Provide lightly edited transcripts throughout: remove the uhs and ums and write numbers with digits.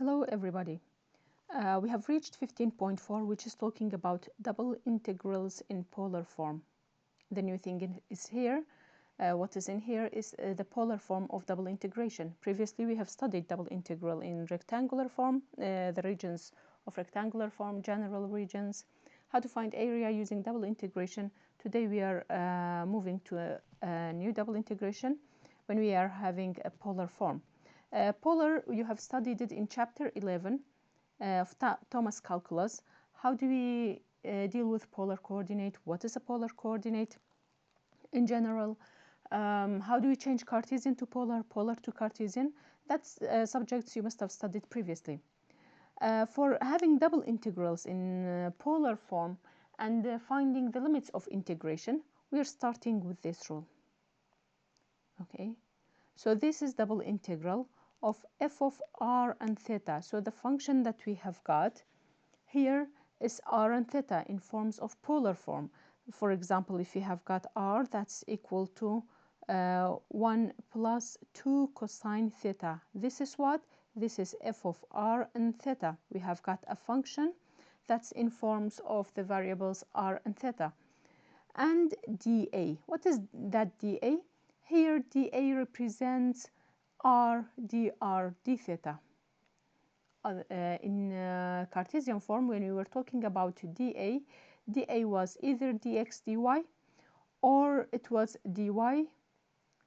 Hello everybody. We have reached 15.4, which is talking about double integrals in polar form. The new thing is here. What is in here is the polar form of double integration. Previously we have studied double integral in rectangular form, the regions of rectangular form, general regions, how to find area using double integration. Today we are moving to a new double integration when we are having a polar form. Polar, you have studied it in chapter 11 of Thomas calculus. How do we deal with polar coordinate? What is a polar coordinate in general? How do we change Cartesian to polar, polar to Cartesian? That's subjects you must have studied previously. For having double integrals in polar form and finding the limits of integration, we are starting with this rule. Okay, so this is double integral of f of r and theta. So the function that we have got here is r and theta in forms of polar form. For example, if you have got r, that's equal to 1 plus 2 cosine theta. This is what? This is f of r and theta. We have got a function that's in forms of the variables r and theta. And dA. What is that dA? Here dA represents r dr d theta. In Cartesian form, when we were talking about dA, dA was either dx dy or it was dy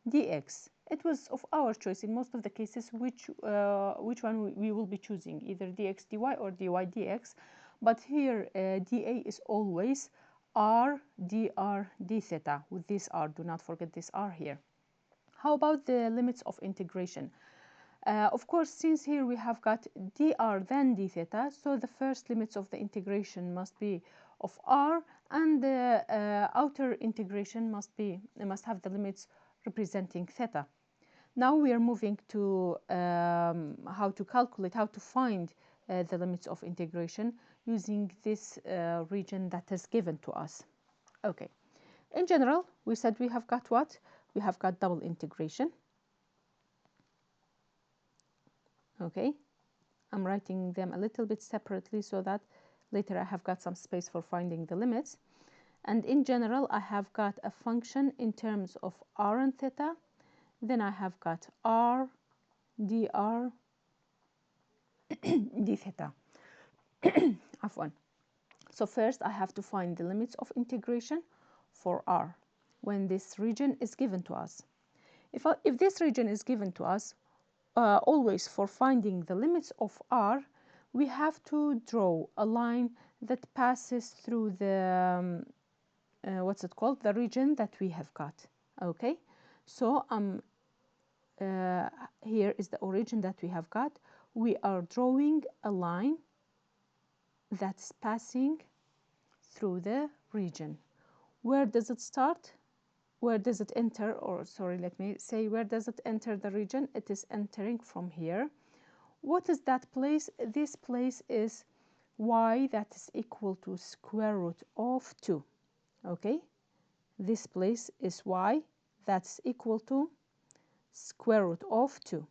dx. It was of our choice in most of the cases which one we will be choosing, either dx dy or dy dx. But here dA is always r dr d theta with this r. Do not forget this r here. How about the limits of integration? Of course, since here we have got dr then d theta, so the first limits of the integration must be of r, and the outer integration must have the limits representing theta. Now we are moving to how to calculate, how to find the limits of integration using this region that is given to us. Okay, in general, we said we have got what? We have got double integration. Okay, I'm writing them a little bit separately so that later I have got some space for finding the limits. And in general, I have got a function in terms of r and theta. Then I have got r dr d theta. Afwan. So first I have to find the limits of integration for r when this region is given to us. If this region is given to us, always for finding the limits of r, we have to draw a line that passes through the what's it called, the region that we have got. Okay, so here is the origin that we have got. We are drawing a line that's passing through the region. Where does it start? Where does it enter? Or sorry, let me say, where does it enter the region? It is entering from here. What is that place? This place is y, that is equal to square root of 2. Okay, this place is y, that's equal to square root of 2.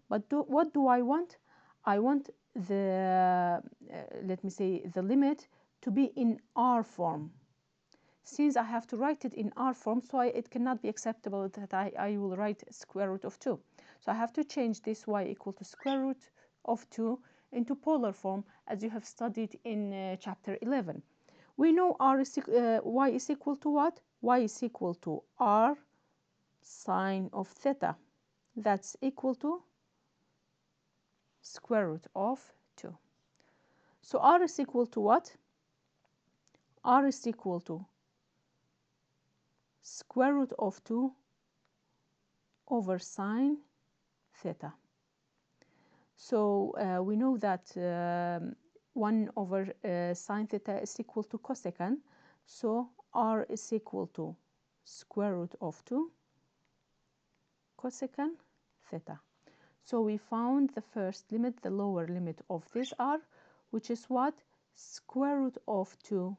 But what do I want? I want the let me say the limit to be in r form. Since I have to write it in r form, so it cannot be acceptable that I will write square root of 2. So I have to change this y equal to square root of 2 into polar form, as you have studied in chapter 11. We know y is equal to what? Y is equal to r sine of theta. That's equal to square root of 2. So r is equal to what? R is equal to square root of 2 over sine theta. So we know that 1 over sine theta is equal to cosecant. So r is equal to square root of 2 cosecant theta. So we found the first limit, the lower limit of this r, which is what? Square root of 2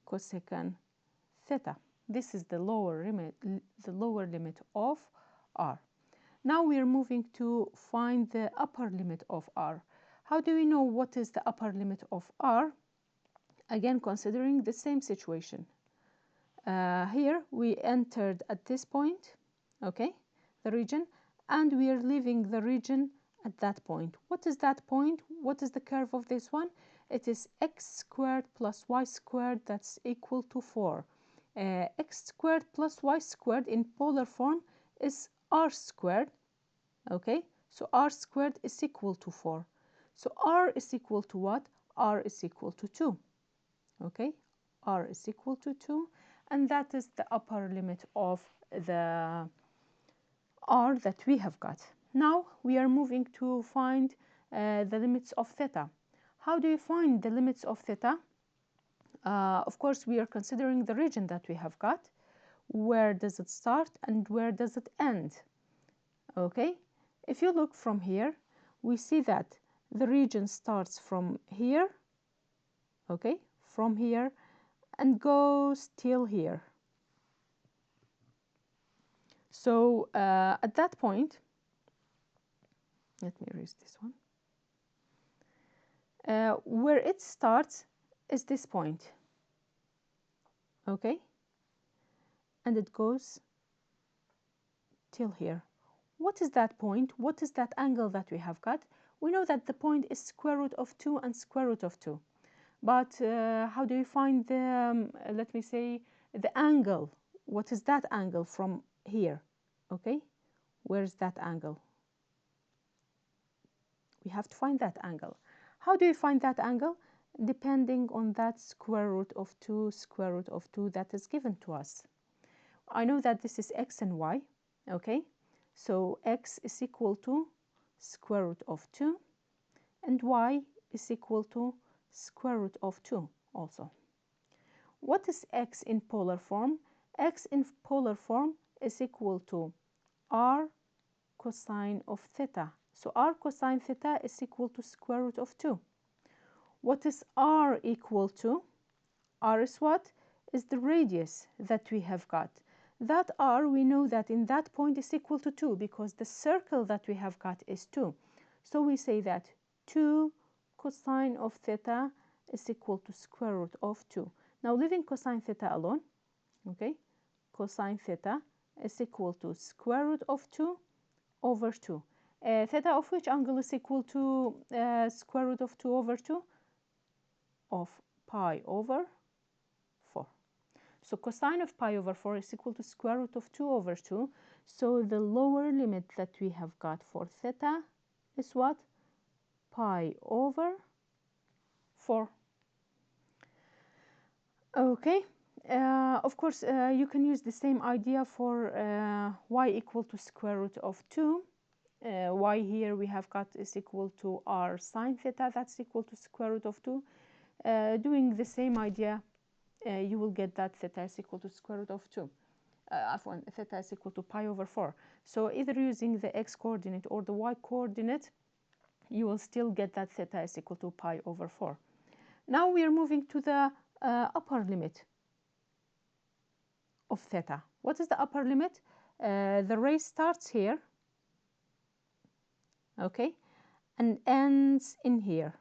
cosecant theta. This is the lower limit of r. Now we are moving to find the upper limit of r. How do we know what is the upper limit of r? Again, considering the same situation. Here we entered at this point, okay, the region, and we are leaving the region at that point. What is that point? What is the curve of this one? It is x squared plus y squared, that's equal to 4. X squared plus y squared in polar form is r squared, okay? So r squared is equal to 4. So r is equal to what? R is equal to 2, okay? R is equal to 2, and that is the upper limit of the r that we have got. Now we are moving to find the limits of theta. How do you find the limits of theta? Of course, we are considering the region that we have got. Where does it start and where does it end? Okay, if you look from here, we see that the region starts from here, okay, from here, and goes till here. So at that point, let me erase this one. Where it starts is this point, okay, and it goes till here. What is that point? What is that angle that we have got? We know that the point is square root of 2 and square root of 2. But how do you find the, let me say, the angle? What is that angle from here? Okay, where is that angle? We have to find that angle. How do you find that angle? Depending on that square root of 2 square root of 2 that is given to us. I know that this is x and y, okay? So x is equal to square root of 2 and y is equal to square root of 2 also. What is x in polar form? X in polar form is equal to r cosine of theta. So r cosine theta is equal to square root of 2. What is r equal to? R is what? Is the radius that we have got. That r, we know that in that point is equal to 2 because the circle that we have got is 2. So we say that 2 cosine of theta is equal to square root of 2. Now leaving cosine theta alone, okay, cosine theta is equal to square root of 2 over 2. Theta of which angle is equal to square root of 2 over 2? Of pi over 4. So cosine of pi over 4 is equal to square root of 2 over 2. So the lower limit that we have got for theta is what? Pi over 4. Okay. Of course, you can use the same idea for y equal to square root of 2. Y here we have got is equal to r sine theta, that's equal to square root of 2. Doing the same idea, you will get that theta is equal to square root of 2. Theta is equal to pi over 4. So either using the x coordinate or the y coordinate, you will still get that theta is equal to pi over 4. Now we are moving to the upper limit of theta. What is the upper limit? The ray starts here, okay, and ends in here,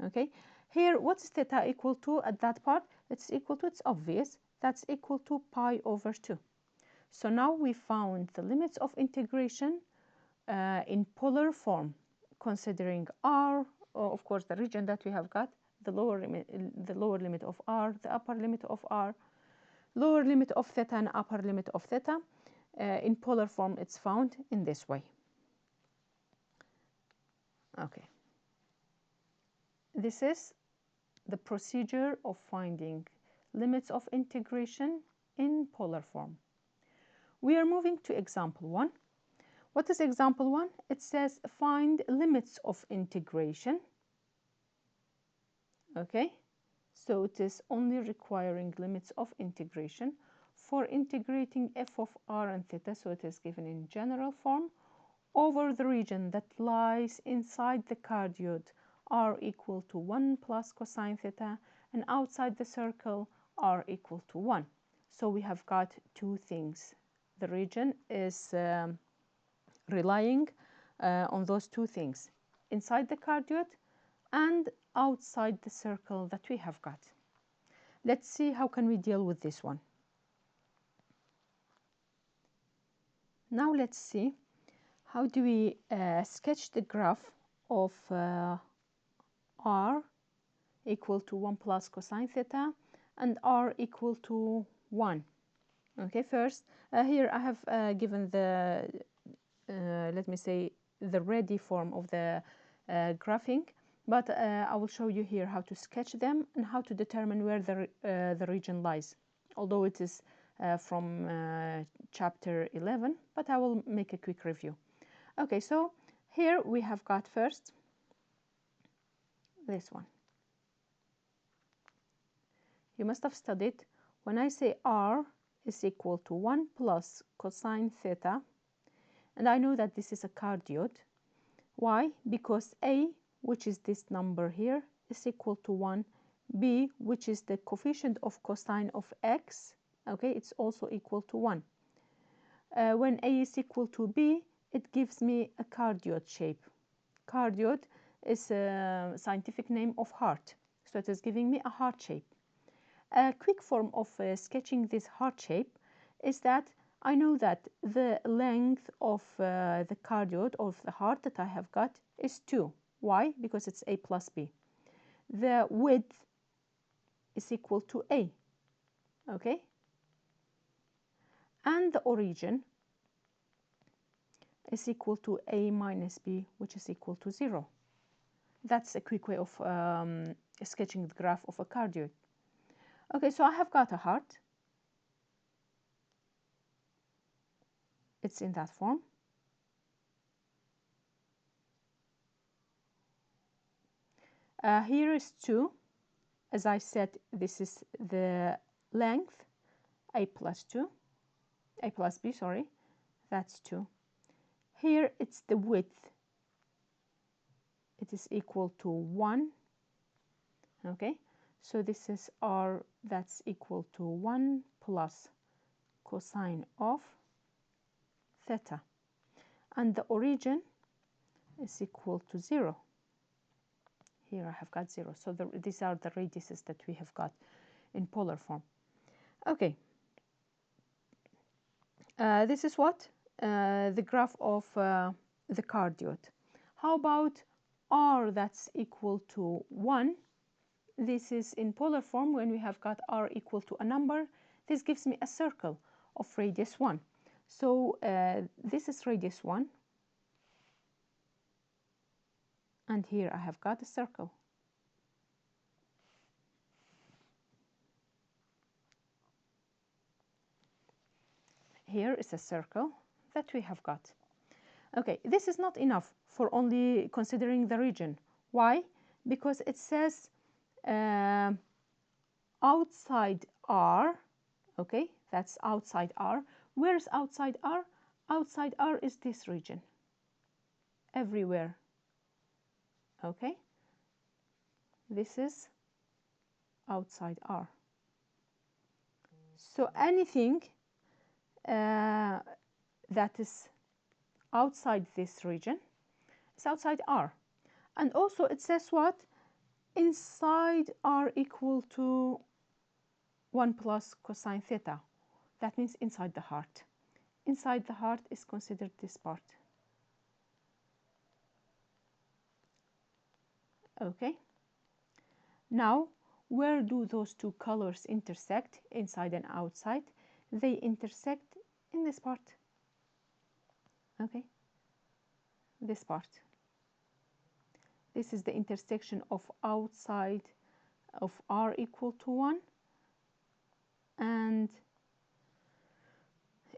okay. Here, what's theta equal to at that part? It's equal to, it's obvious, that's equal to pi over 2. So now we found the limits of integration in polar form, considering r, of course, the region that we have got, the lower limit of r, the upper limit of r, lower limit of theta and upper limit of theta. In polar form, it's found in this way. Okay. This is the procedure of finding limits of integration in polar form. We are moving to example 1. What is example 1? It says find limits of integration. Okay, so it is only requiring limits of integration for integrating f of r and theta, so it is given in general form, over the region that lies inside the cardioid, r equal to 1 plus cosine theta, and outside the circle, r equal to 1. So we have got two things. The region is relying on those two things, inside the cardioid and outside the circle that we have got. Let's see how can we deal with this one. Now let's see how do we sketch the graph of r equal to 1 plus cosine theta and r equal to 1. Okay, first here I have given the let me say the ready form of the graphing, but I will show you here how to sketch them and how to determine where the region lies, although it is from chapter 11, but I will make a quick review. Okay, so here we have got first this one. You must have studied when I say r is equal to 1 plus cosine theta, and I know that this is a cardioid. Why? Because a, which is this number here, is equal to 1. B, which is the coefficient of cosine of x, okay, it's also equal to 1. When a is equal to b, it gives me a cardioid shape. Cardioid is a scientific name of heart, so it is giving me a heart shape. A quick form of sketching this heart shape is that I know that the length of the cardioid of the heart that I have got is 2. Why? Because it's a plus b. The width is equal to a, okay? And the origin is equal to a minus b, which is equal to 0. That's a quick way of sketching the graph of a cardioid. Okay, so I have got a heart. It's in that form. Here is 2. As I said, this is the length, a plus b, sorry, that's 2. Here it's the width. It is equal to 1. Okay, so this is r, that's equal to 1 plus cosine of theta. And the origin is equal to 0. Here I have got 0. So these are the radiuses that we have got in polar form. Okay. This is what? The graph of the cardioid. How about r that's equal to 1? This is in polar form when we have got r equal to a number. This gives me a circle of radius 1. So this is radius 1. And here I have got a circle. Here is a circle that we have got. Okay, this is not enough for only considering the region. Why? Because it says outside R, okay, that's outside R. Where is outside R? Outside R is this region, everywhere, okay? This is outside R. So anything that is outside this region is outside R. And also it says what? Inside R equal to 1 plus cosine theta. That means inside the heart. Inside the heart is considered this part. Okay. Now, where do those two colors intersect, inside and outside? They intersect in this part. Okay. This part. This is the intersection of outside of R equal to 1 and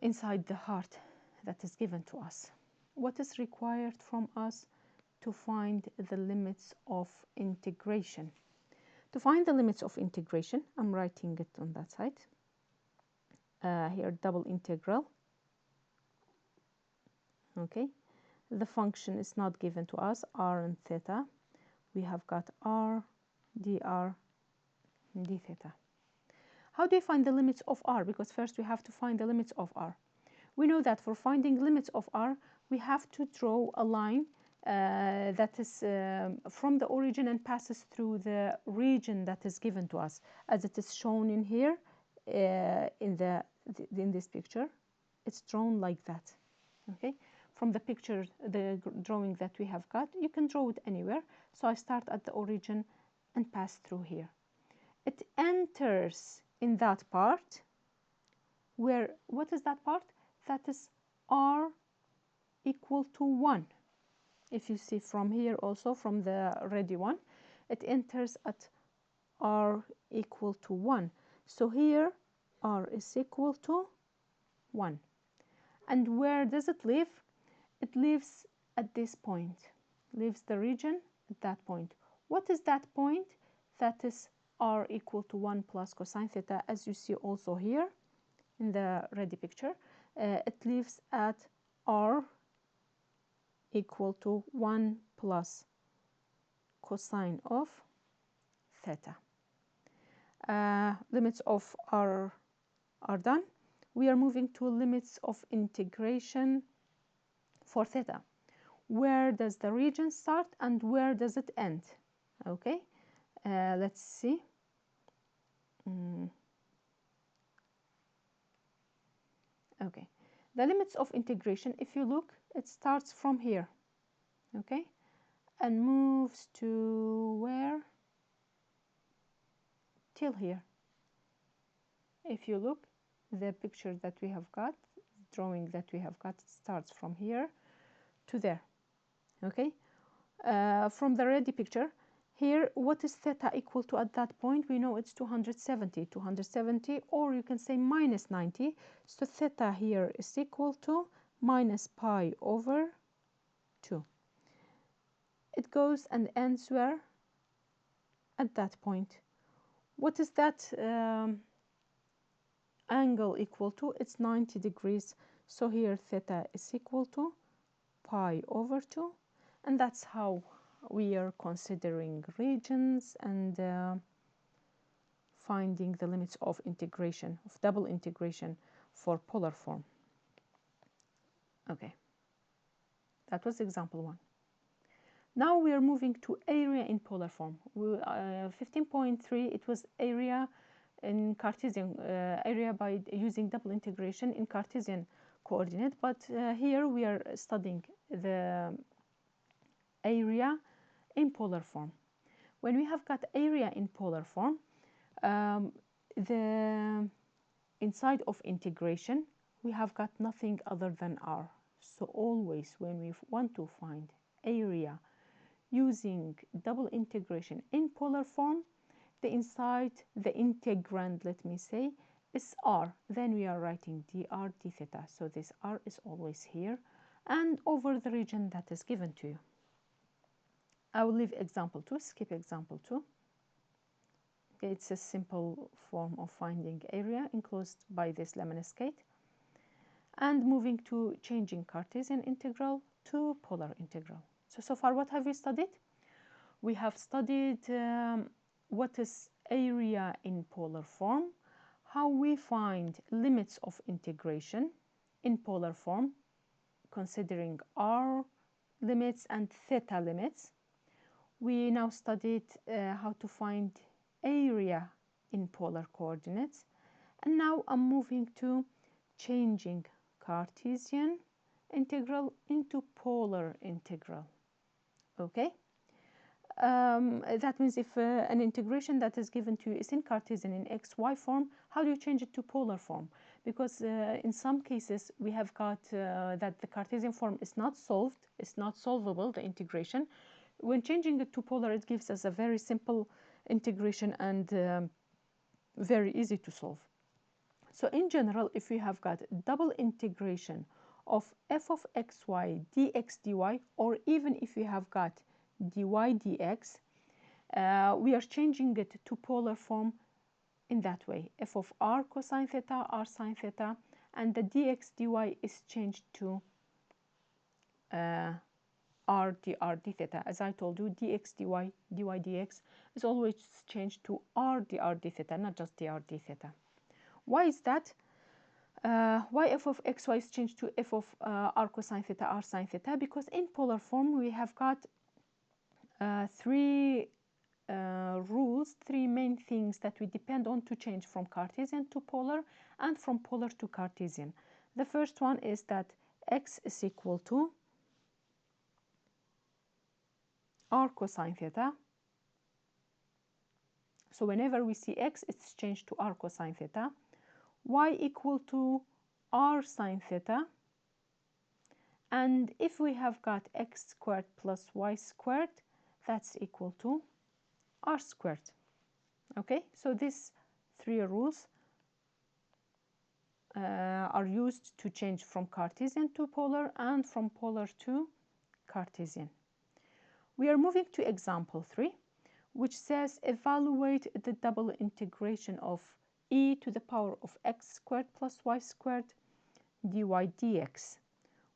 inside the heart that is given to us. What is required from us? To find the limits of integration. To find the limits of integration, I'm writing it on that side. Here, double integral. Okay. The function is not given to us, r and theta. We have got r, dr, d theta. How do you find the limits of r? Because first we have to find the limits of r. We know that for finding limits of r, we have to draw a line that is from the origin and passes through the region that is given to us, as it is shown in here in this picture. It's drawn like that. Okay, from the picture, the drawing that we have got, you can draw it anywhere. So I start at the origin and pass through here. It enters in that part where, what is that part? That is r equal to 1. If you see from here also, from the ready one, it enters at r equal to 1. So here r is equal to 1. And where does it live? It lives at this point, leaves the region at that point. What is that point? That is r equal to 1 plus cosine theta, as you see also here in the ready picture. It lives at r equal to 1 plus cosine of theta. Limits of r are done. We are moving to limits of integration for theta. Where does the region start and where does it end? Okay, let's see. Okay, the limits of integration, if you look, it starts from here, okay, and moves to where? Till here. If you look, the picture that we have got, drawing that we have got, starts from here to there. Okay, from the ready picture here, what is theta equal to at that point? We know it's 270, or you can say minus 90. So theta here is equal to minus pi over 2. It goes and ends where? At that point. What is that angle equal to? It's 90 degrees. So here theta is equal to pi over 2. And that's how we are considering regions and finding the limits of integration, of double integration for polar form. Okay, that was example 1. Now we are moving to area in polar form. 15.3, it was area in Cartesian, area by using double integration in Cartesian coordinate, but here we are studying the area in polar form. When we have got area in polar form, the inside of integration, we have got nothing other than r. So always when we want to find area using double integration in polar form, the inside, the integrand, let me say, is r. Then we are writing dr d theta. So this r is always here and over the region that is given to you. I will leave example 2, skip example 2. Okay, it's a simple form of finding area enclosed by this lemniscate. And moving to changing Cartesian integral to polar integral. So far what have we studied? We have studied what is area in polar form, how we find limits of integration in polar form, considering r limits and theta limits. We now studied how to find area in polar coordinates, and now I'm moving to changing Cartesian integral into polar integral. Okay, that means if an integration that is given to you is in Cartesian in xy form, how do you change it to polar form? Because in some cases we have got that the Cartesian form is not solved, it's not solvable, the integration. When changing it to polar, it gives us a very simple integration and very easy to solve. So in general, if we have got double integration of f of xy dx dy, or even if we have got dy dx, we are changing it to polar form in that way. F of r cosine theta, r sine theta, and the dx dy is changed to r dr d theta. As I told you, dx dy, dy dx is always changed to r dr d theta, not just dr d theta. Why is that? Why f of xy is changed to f of r cosine theta r sine theta? Because in polar form we have got three rules, three main things that we depend on to change from Cartesian to polar and from polar to Cartesian. The first one is that x is equal to r cosine theta. So whenever we see x, it's changed to r cosine theta. Y equal to r sine theta. And if we have got x squared plus y squared, that's equal to r squared. Okay, so these three rules are used to change from Cartesian to polar and from polar to Cartesian. We are moving to example 3, which says evaluate the double integration of e to the power of x squared plus y squared dy dx,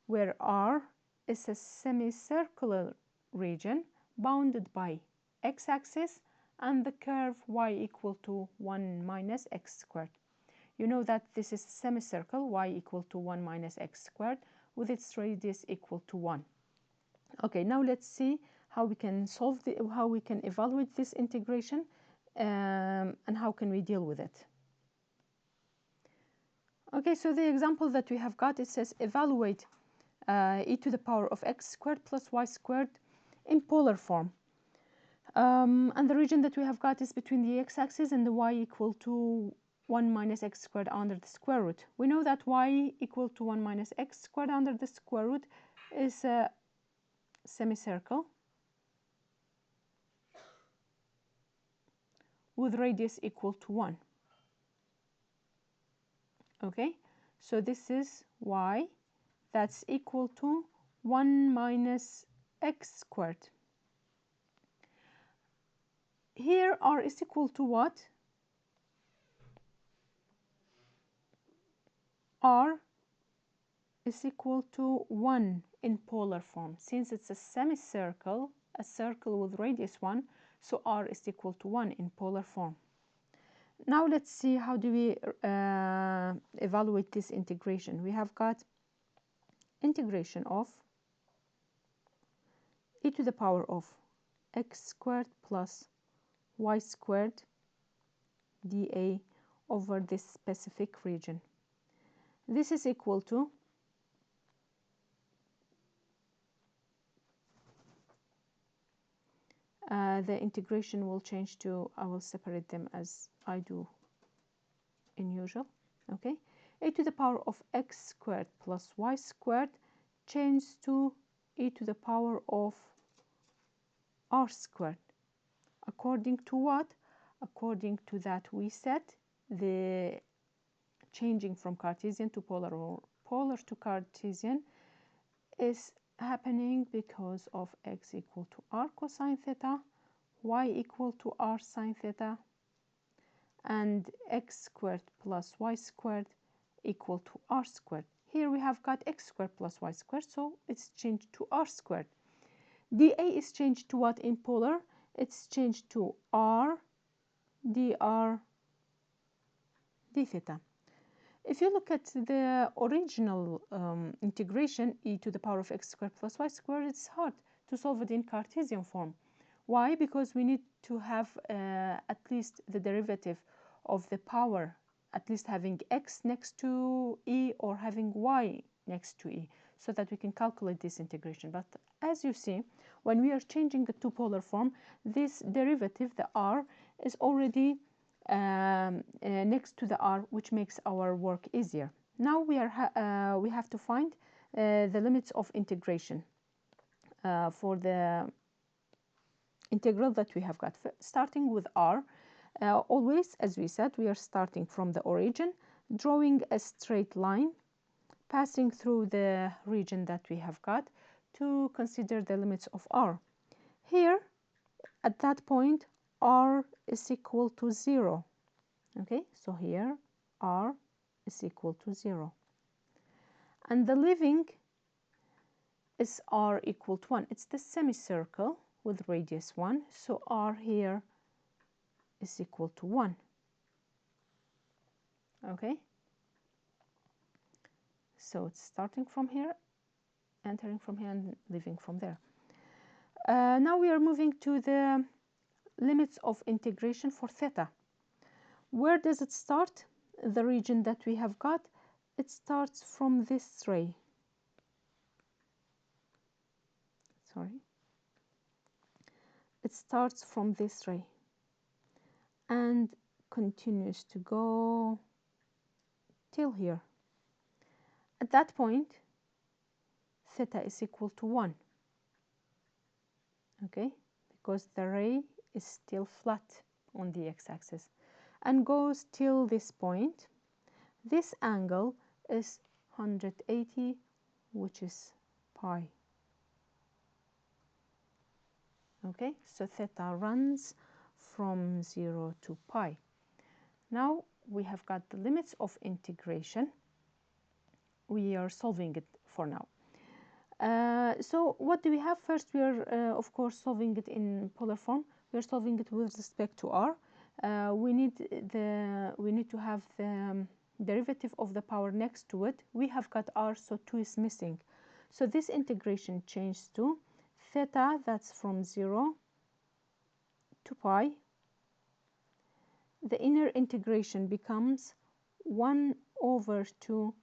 where R is a semicircular region bounded by x-axis and the curve y equal to 1 minus x squared. You know that this is a semicircle, y equal to 1 minus x squared, with its radius equal to 1. Okay, now let's see how we can solve how we can evaluate this integration and how can we deal with it. Okay, so the example that we have got, it says evaluate e to the power of x squared plus y squared in polar form. And the region that we have got is between the x-axis and the y equal to 1 minus x squared under the square root. We know that y equal to 1 minus x squared under the square root is a semicircle with radius equal to 1. Okay, so this is y, that's equal to 1 minus x squared. Here r is equal to what? R is equal to 1 in polar form. Since it's a semicircle, a circle with radius 1, so r is equal to 1 in polar form. Now let's see how do we evaluate this integration. We have got integration of e to the power of x squared plus y squared dA over this specific region. This is equal to the integration will change to, I will separate them as I do in usual. Okay, e to the power of x squared plus y squared changes to e to the power of r squared. According to what? According to that we said the changing from Cartesian to polar or polar to Cartesian is happening because of x equal to r cosine theta, y equal to r sine theta, and x squared plus y squared equal to r squared. Here we have got x squared plus y squared, so it's changed to r squared. dA is changed to what in polar? It's changed to r dr d theta. If you look at the original integration, e to the power of x squared plus y squared, it's hard to solve it in Cartesian form. Why? Because we need to have at least the derivative of the power, at least having x next to e or having y next to e, so that we can calculate this integration. But as you see, when we are changing it to polar form, this derivative, the r, is already next to the r, which makes our work easier. Now we have to find the limits of integration for the integral that we have got. Starting with r, always, as we said, we are starting from the origin, drawing a straight line, passing through the region that we have got to consider the limits of r. Here, at that point, r is equal to 0. Okay, so here r is equal to 0. And the leaving is r equal to 1. It's the semicircle with radius 1, so r here is equal to 1. Okay, So it's starting from here, entering from here, and leaving from there. Now we are moving to the limits of integration for theta. Where does it start? The region that we have got, it starts from this ray. Sorry. It starts from this ray and continues to go till here. At that point, theta is equal to 1. Okay, because the ray is still flat on the x-axis and goes till this point. This angle is 180, which is pi. Okay, so theta runs from 0 to pi. Now we have got the limits of integration. We are solving it for now. So what do we have? First, we are of course solving it in polar form. We are solving it with respect to r. We need to have the derivative of the power next to it. We have got r, so 2 is missing. So this integration changes to theta, that's from 0 to pi. The inner integration becomes 1 over 2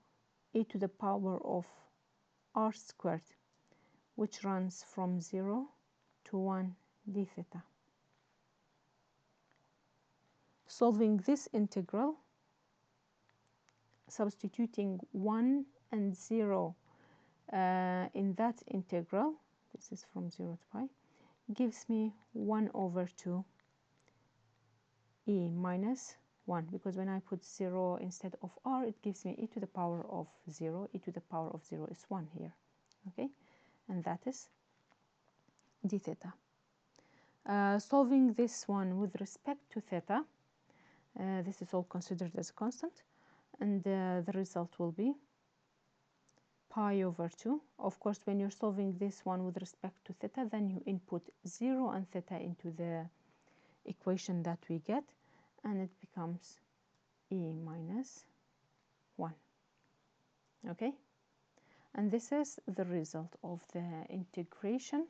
e to the power of r squared, which runs from 0 to 1 d theta. Solving this integral, substituting 1 and 0 in that integral, this is from 0 to pi, gives me 1 over 2 e minus 1, because when I put 0 instead of r, it gives me e to the power of 0. E to the power of 0 is 1 here. Okay, and that is d theta. Solving this one with respect to theta, this is all considered as a constant, and the result will be pi over 2. Of course, when you're solving this one with respect to theta, then you input 0 and theta into the equation that we get, and it becomes e minus 1. Okay, and this is the result of the integration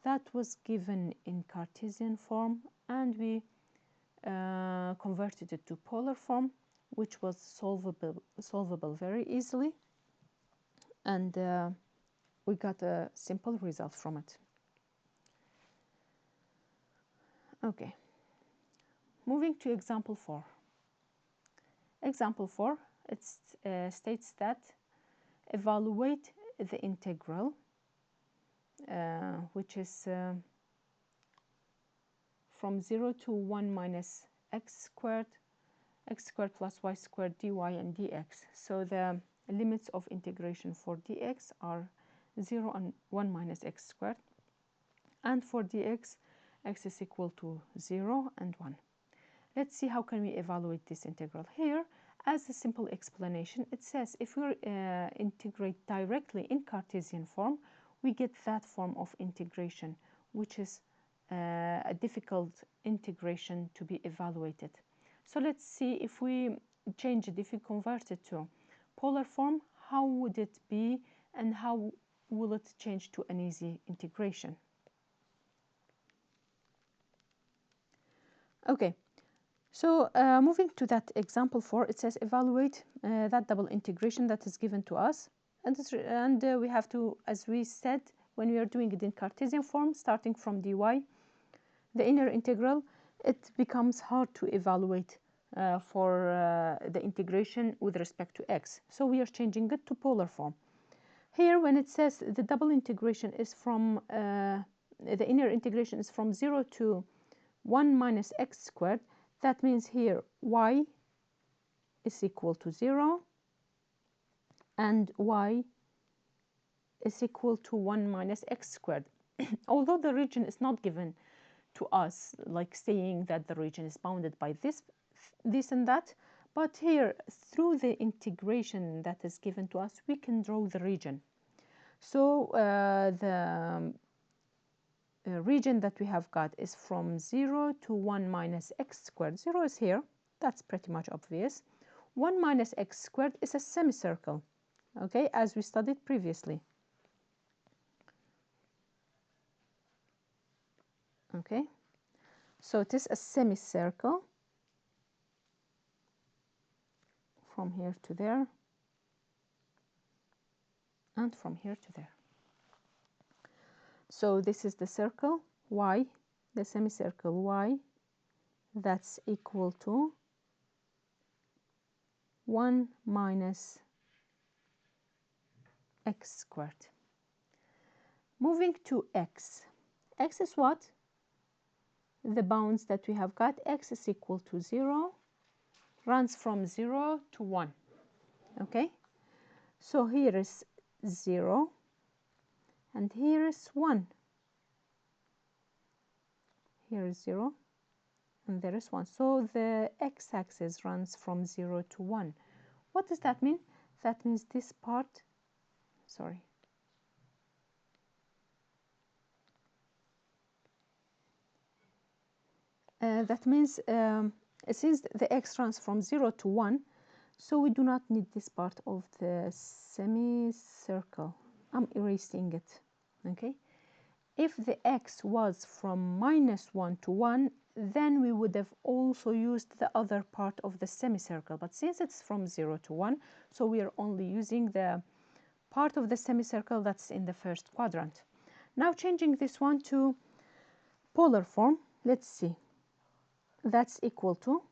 that was given in Cartesian form, and we converted it to polar form, which was solvable very easily, and we got a simple result from it. Okay, moving to example 4. Example 4, it states that evaluate the integral, which is from 0 to 1 minus x squared plus y squared dy and dx. So the limits of integration for dx are 0 and 1 minus x squared, and for dx, x is equal to 0 and 1. Let's see how can we evaluate this integral. Here, as a simple explanation, it says if we integrate directly in Cartesian form, we get that form of integration, which is a difficult integration to be evaluated. So let's see if we change it, if we convert it to polar form, how would it be and how will it change to an easy integration? Okay, so moving to that example 4, it says evaluate that double integration that is given to us, and we have to, as we said, when we are doing it in Cartesian form, starting from dy, the inner integral, it becomes hard to evaluate for the integration with respect to x. So we are changing it to polar form. Here, when it says the double integration is from, the inner integration is from 0 to 1 minus x squared, that means here y is equal to 0 and y is equal to 1 minus x squared. Although the region is not given to us, like saying that the region is bounded by this and that, but here, through the integration that is given to us, we can draw the region. So the region that we have got is from 0 to 1 minus x squared. 0 is here, that's pretty much obvious. 1 minus x squared is a semicircle. okay, as we studied previously. Okay, so it is a semicircle from here to there and from here to there. So this is the circle y, the semicircle y, that's equal to 1 minus x squared. Moving to x. X is what? The bounds that we have got. X is equal to 0, runs from 0 to 1. Okay? So here is 0 and here is 1. Here is 0 and there is 1. So the x-axis runs from 0 to 1. What does that mean? That means this part, sorry. That means since the x runs from 0 to 1, so we do not need this part of the semicircle. I'm erasing it, okay? If the x was from -1 to 1, then we would have also used the other part of the semicircle. But since it's from 0 to 1, so we are only using the part of the semicircle that's in the first quadrant. Now changing this one to polar form, let's see. That's equal to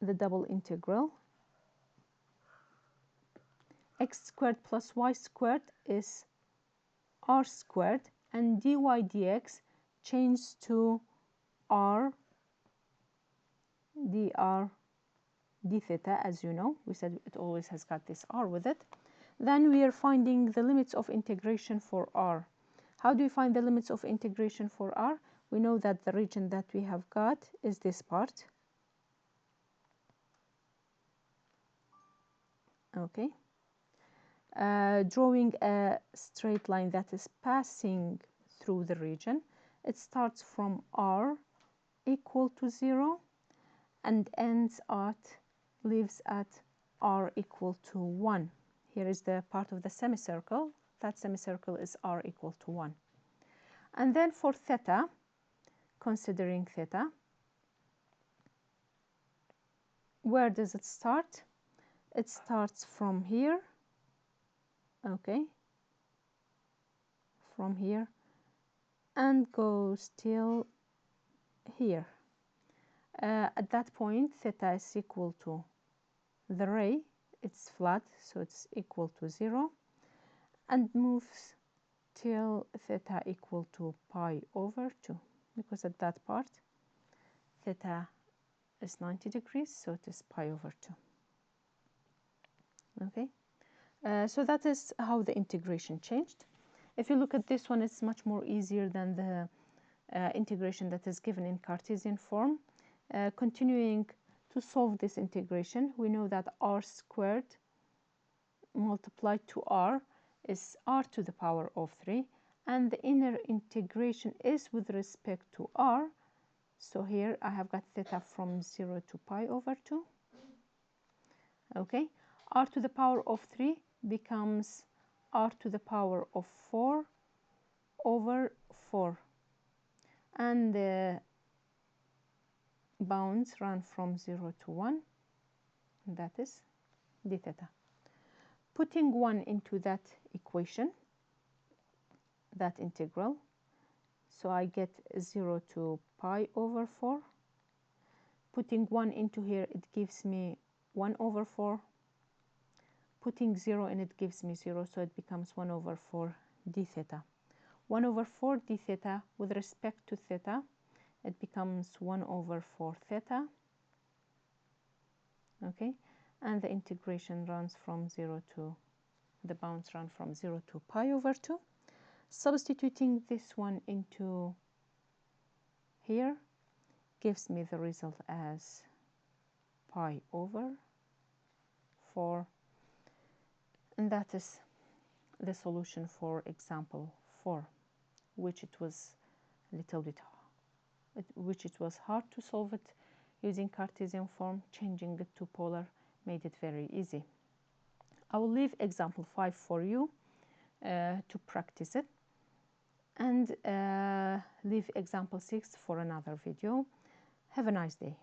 the double integral x squared plus y squared is r squared, and dy dx changes to r dr d theta. As you know, we said it always has got this r with it. Then we are finding the limits of integration for r. How do we find the limits of integration for r? We know that the region that we have got is this part. Okay. Drawing a straight line that is passing through the region. It starts from r equal to 0 and leaves at r equal to 1. Here is the part of the semicircle. That semicircle is r equal to 1. And then for theta, considering theta, where does it start? It starts from here, okay, from here, and goes till here. At that point, theta is equal to the ray. It's flat, so it's equal to 0, and moves till theta equal to pi over 2, because at that part, theta is 90 degrees, so it is pi over 2. Okay, so that is how the integration changed. If you look at this one, it's much more easier than the integration that is given in Cartesian form. Continuing to solve this integration, we know that r squared multiplied to r is r to the power of 3, and the inner integration is with respect to r. So here I have got theta from 0 to pi over 2. Okay, r to the power of 3 becomes r to the power of 4 over 4. And the bounds run from 0 to 1, and that is d theta. Putting 1 into that equation, that integral, so I get 0 to pi over 4. Putting 1 into here, it gives me 1 over 4. Putting 0 in, it gives me 0, so it becomes 1 over 4 d theta. 1 over 4 d theta, with respect to theta, it becomes 1 over 4 theta. Okay, and the integration runs from 0 to, the bounds run from 0 to pi over 2. Substituting this one into here gives me the result as pi over 4, and that is the solution for example 4, which it was a little bit which it was hard to solve it using Cartesian form. Changing it to polar made it very easy. I will leave example 5 for you to practice it, and leave example 6 for another video. Have a nice day.